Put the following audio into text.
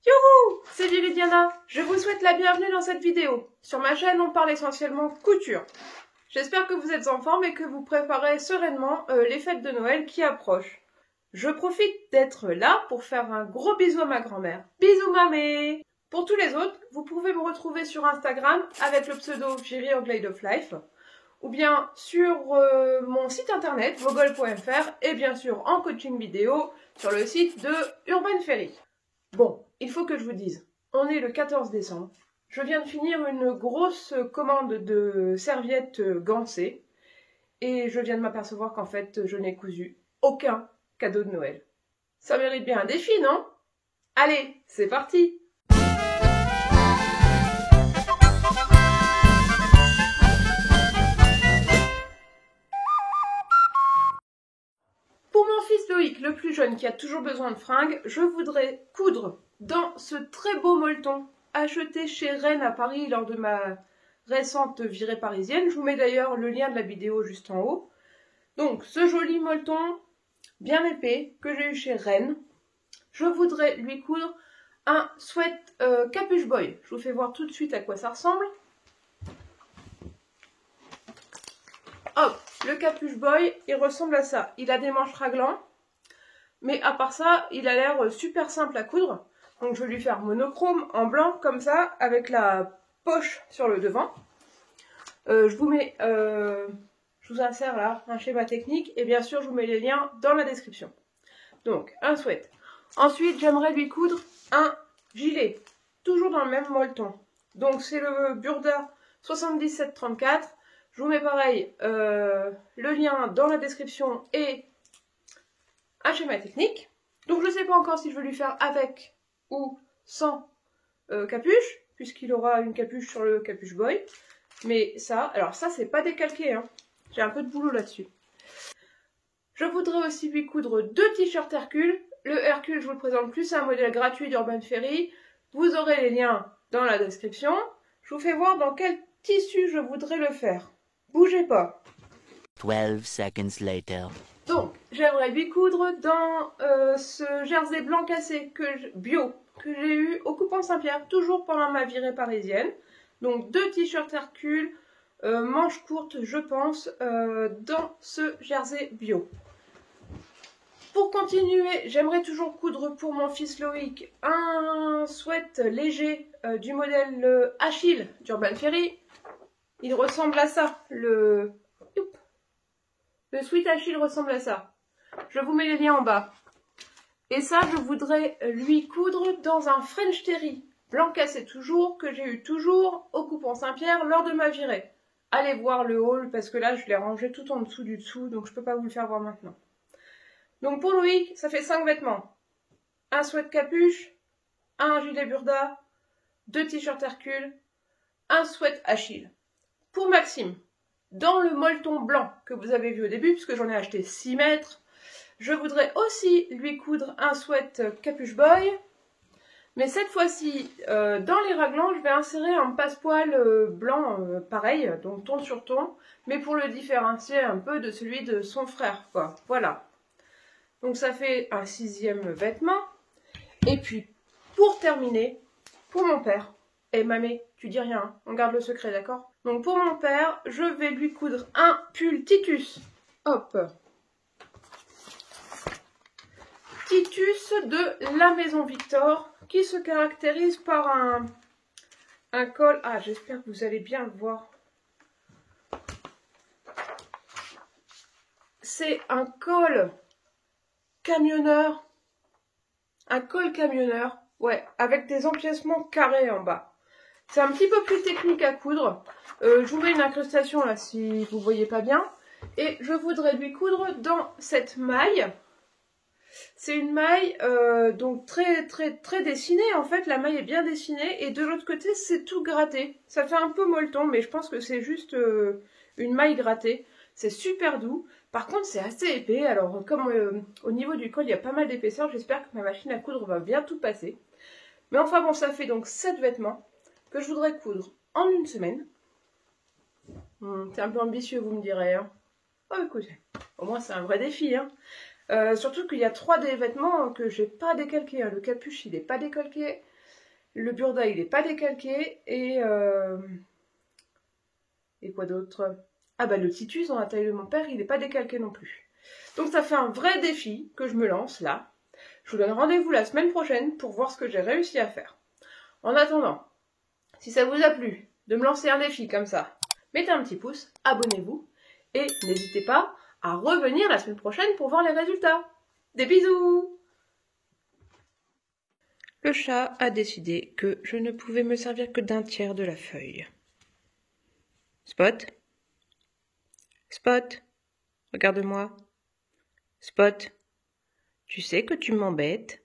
Youhou! C'est Viridiana. Je vous souhaite la bienvenue dans cette vidéo. Sur ma chaîne, on parle essentiellement couture. J'espère que vous êtes en forme et que vous préparez sereinement les fêtes de Noël qui approchent. Je profite d'être là pour faire un gros bisou à ma grand-mère. Bisous mamé! Pour tous les autres, vous pouvez me retrouver sur Instagram avec le pseudo Viri Glade of Life, ou bien sur mon site internet vogol.fr et bien sûr en coaching vidéo sur le site de Urban Ferry. Bon, il faut que je vous dise, on est le 14 décembre, je viens de finir une grosse commande de serviettes gancées et je viens de m'apercevoir qu'en fait je n'ai cousu aucun cadeau de Noël. Ça mérite bien un défi, non? Allez, c'est parti! Pour mon fils Loïc, le plus jeune qui a toujours besoin de fringues, je voudrais coudre dans ce très beau molleton acheté chez Rennes à Paris lors de ma récente virée parisienne. Je vous mets d'ailleurs le lien de la vidéo juste en haut. Donc ce joli molleton bien épais que j'ai eu chez Rennes, je voudrais lui coudre un sweat capuche boy. Je vous fais voir tout de suite à quoi ça ressemble. Hop, le capuche boy, il ressemble à ça. Il a des manches raglants, mais à part ça, il a l'air super simple à coudre. Donc je vais lui faire monochrome en blanc, comme ça, avec la poche sur le devant. Je vous insère là un schéma technique, et bien sûr, je vous mets les liens dans la description. Donc, un sweat. Ensuite, j'aimerais lui coudre un gilet, toujours dans le même molleton. Donc c'est le Burda 7734. Je vous mets pareil le lien dans la description et un schéma technique. Donc je ne sais pas encore si je veux lui faire avec ou sans capuche, puisqu'il aura une capuche sur le capuche boy. Mais ça, alors ça c'est pas décalqué, hein. J'ai un peu de boulot là-dessus. Je voudrais aussi lui coudre deux t-shirts Hercule. Le Hercule, je vous le présente plus, c'est un modèle gratuit d'Urban Ferry. Vous aurez les liens dans la description. Je vous fais voir dans quel tissu je voudrais le faire. Bougez pas. 12 seconds later. Donc, j'aimerais lui coudre dans ce jersey blanc cassé bio que j'ai eu au Coupon Saint-Pierre, toujours pendant ma virée parisienne. Donc, deux t-shirts Hercule, manches courtes, je pense, dans ce jersey bio. Pour continuer, j'aimerais toujours coudre pour mon fils Loïc un sweat léger du modèle Achille d'Urban Ferry. Il ressemble à ça, le sweat Achille ressemble à ça. Je vous mets les liens en bas. Et ça, je voudrais lui coudre dans un French Terry, blanc cassé toujours, que j'ai eu toujours au Coupon Saint-Pierre lors de ma virée. Allez voir le haul, parce que là, je l'ai rangé tout en dessous du dessous, donc je ne peux pas vous le faire voir maintenant. Donc pour Loïc, ça fait 5 vêtements. Un sweat capuche, un gilet Burda, deux t-shirts Hercule, un sweat Achille. Pour Maxime, dans le molleton blanc que vous avez vu au début, puisque j'en ai acheté 6 mètres, je voudrais aussi lui coudre un sweat capuche boy. Mais cette fois-ci, dans les raglans, je vais insérer un passepoil blanc pareil, donc ton sur ton, mais pour le différencier un peu de celui de son frère, quoi. Voilà. Donc ça fait un 6e vêtement. Et puis, pour terminer, pour mon père, et mamé, tu dis rien, hein, on garde le secret, d'accord? Donc pour mon père, je vais lui coudre un pull Titus. Hop. Titus de la Maison Victor, qui se caractérise par un col... Ah, j'espère que vous allez bien le voir. C'est un col camionneur. Un col camionneur, ouais, avec des empiècements carrés en bas. C'est un petit peu plus technique à coudre. Je vous mets une incrustation là si vous voyez pas bien. Et je voudrais lui coudre dans cette maille. C'est une maille donc très dessinée en fait. La maille est bien dessinée et de l'autre côté c'est tout gratté. Ça fait un peu molleton mais je pense que c'est juste une maille grattée. C'est super doux. Par contre c'est assez épais. Alors comme au niveau du col il y a pas mal d'épaisseur, j'espère que ma machine à coudre va bien tout passer. Mais enfin bon, ça fait donc 7 vêtements que je voudrais coudre en une semaine. C'est un peu ambitieux, vous me direz. Hein. Oh, écoutez, au moins c'est un vrai défi. Hein. Surtout qu'il y a 3 des vêtements que j'ai pas décalqués. Le capuche, il est pas décalqué. Le burda, il est pas décalqué. Et quoi d'autre? Ah bah le titus dans la taille de mon père, il est pas décalqué non plus. Donc ça fait un vrai défi que je me lance là. Je vous donne rendez-vous la semaine prochaine pour voir ce que j'ai réussi à faire. En attendant, si ça vous a plu de me lancer un défi comme ça, mettez un petit pouce, abonnez-vous et n'hésitez pas à revenir la semaine prochaine pour voir les résultats. Des bisous! Le chat a décidé que je ne pouvais me servir que d'un tiers de la feuille. Spot? Spot? Regarde-moi. Spot? Tu sais que tu m'embêtes?